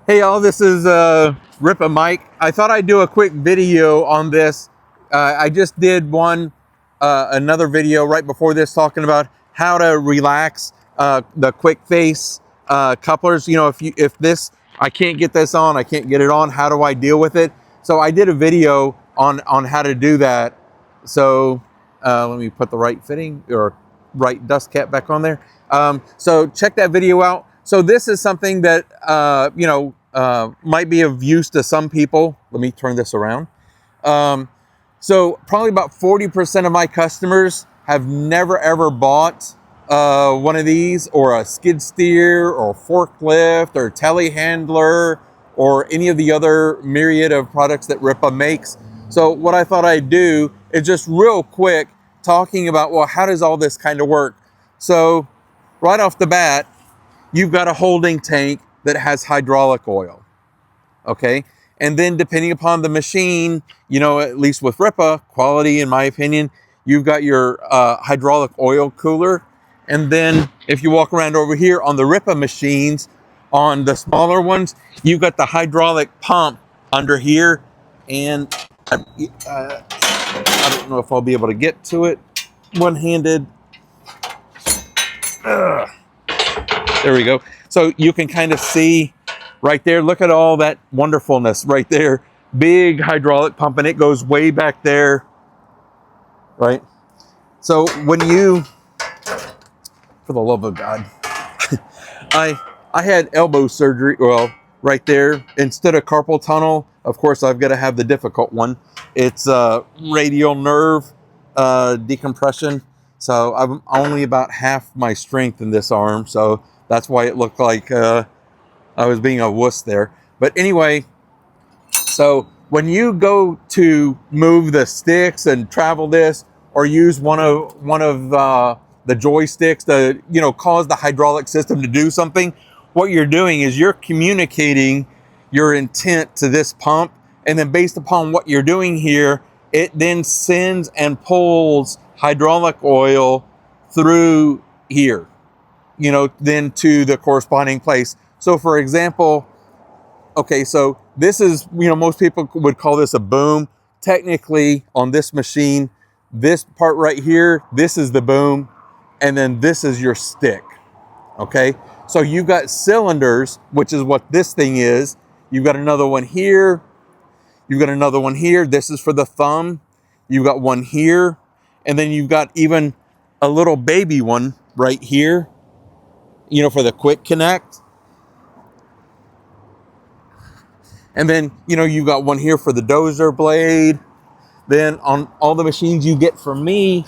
Hey y'all, this is Rippa Mike. I thought I'd do a quick video on this. I just did another video right before this talking about how to relax the quick face couplers. You know, if I can't get this on, I can't get it on, how do I deal with it? So I did a video on how to do that. So let me put the right fitting or right dust cap back on there. So check that video out. So this is something that, might be of use to some people. Let me turn this around. So probably about 40% of my customers have never ever bought one of these, or a skid steer or forklift or telehandler or any of the other myriad of products that Rippa makes. So what I thought I'd do is just real quick talking about, well, how does all this kind of work? So right off the bat, you've got a holding tank that has hydraulic oil, okay? And then depending upon the machine, you know, at least with Rippa, quality in my opinion, you've got your hydraulic oil cooler. And then if you walk around over here on the Rippa machines, on the smaller ones, you've got the hydraulic pump under here. And I don't know if I'll be able to get to it one-handed. There we go. So you can kind of see right there, look at all that wonderfulness right there. Big hydraulic pump, and it goes way back there, right? So when you, for the love of God, I had elbow surgery, well, right there. Instead of carpal tunnel, of course, I've got to have the difficult one. It's radial nerve decompression. So I'm only about half my strength in this arm. So that's why it looked like I was being a wuss there. But anyway, so when you go to move the sticks and travel this, or use one of the joysticks to, you know, cause the hydraulic system to do something, what you're doing is you're communicating your intent to this pump, and then based upon what you're doing here, it then sends and pulls hydraulic oil through here, you know, then to the corresponding place. So for example, okay, so this is, you know, most people would call this a boom. Technically on this machine, this part right here, this is the boom, and then this is your stick, okay? So you've got cylinders, which is what this thing is. You've got another one here. You've got another one here. This is for the thumb. You've got one here. And then you've got even a little baby one right here, you know, for the quick connect. And then, you know, you've got one here for the dozer blade. Then on all the machines you get from me,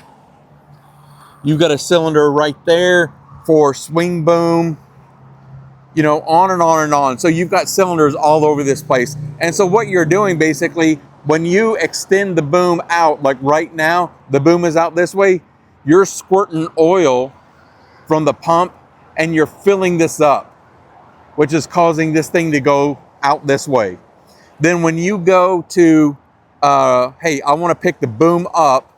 you've got a cylinder right there for swing boom, you know, on and on and on. So you've got cylinders all over this place. And so what you're doing basically, when you extend the boom out, like right now, the boom is out this way, you're squirting oil from the pump and you're filling this up, which is causing this thing to go out this way. Then when you go to, hey, I want to pick the boom up,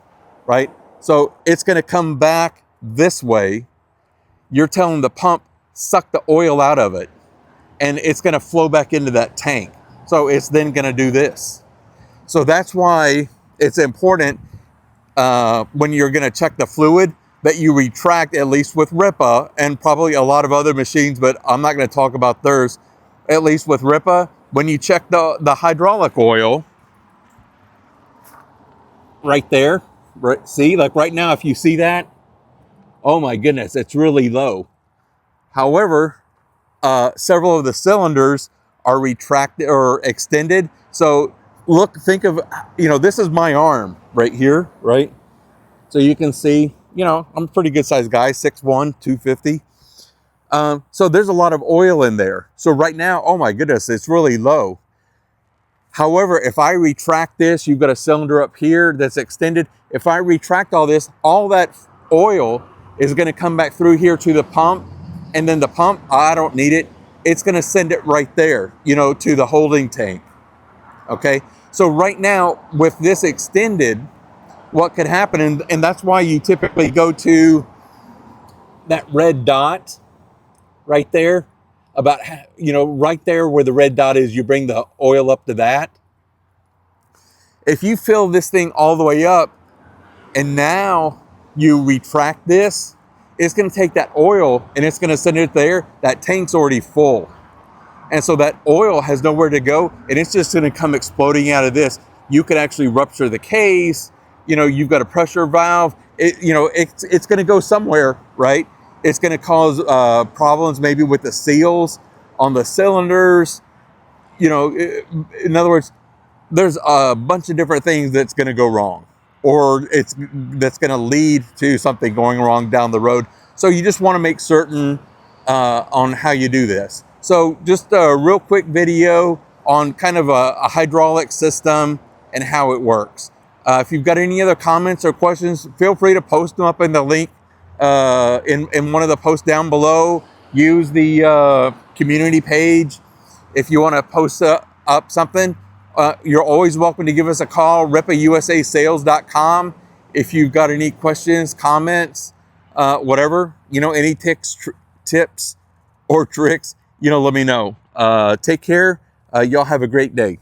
right? So it's going to come back this way. You're telling the pump, suck the oil out of it, and it's going to flow back into that tank. So it's then going to do this. So that's why it's important when you're going to check the fluid that you retract, at least with Rippa, and probably a lot of other machines, but I'm not going to talk about theirs. At least with Rippa, when you check the hydraulic oil, right there, right? See, like right now, if you see that, oh my goodness, it's really low. However, several of the cylinders are retracted or extended. So look, think of, you know, this is my arm right here, right? So you can see, you know, I'm a pretty good sized guy, 6'1", 250. So there's a lot of oil in there. So right now, oh my goodness, it's really low. However, if I retract this, you've got a cylinder up here that's extended. If I retract all this, all that oil is going to come back through here to the pump. And then the pump, I don't need it. It's going to send it right there, you know, to the holding tank. Okay. So right now with this extended, what could happen, and that's why you typically go to that red dot right there. about, you know, right there where the red dot is, you bring the oil up to that. If you fill this thing all the way up and now you retract this, it's going to take that oil and it's going to send it there. That tank's already full. And so that oil has nowhere to go, and it's just going to come exploding out of this. You can actually rupture the case. You know, you've got a pressure valve. You know, it's going to go somewhere, right? It's going to cause problems maybe with the seals on the cylinders. You know, in other words, there's a bunch of different things that's going to go wrong, or that's going to lead to something going wrong down the road. So you just want to make certain on how you do this. So just a real quick video on kind of a hydraulic system and how it works. If you've got any other comments or questions, feel free to post them up in the link in one of the posts down below. Use the community page if you want to post up something. You're always welcome to give us a call, rippausasales.com. If you've got any questions, comments, whatever, you know, any tips or tricks, you know, let me know. Take care. Y'all have a great day.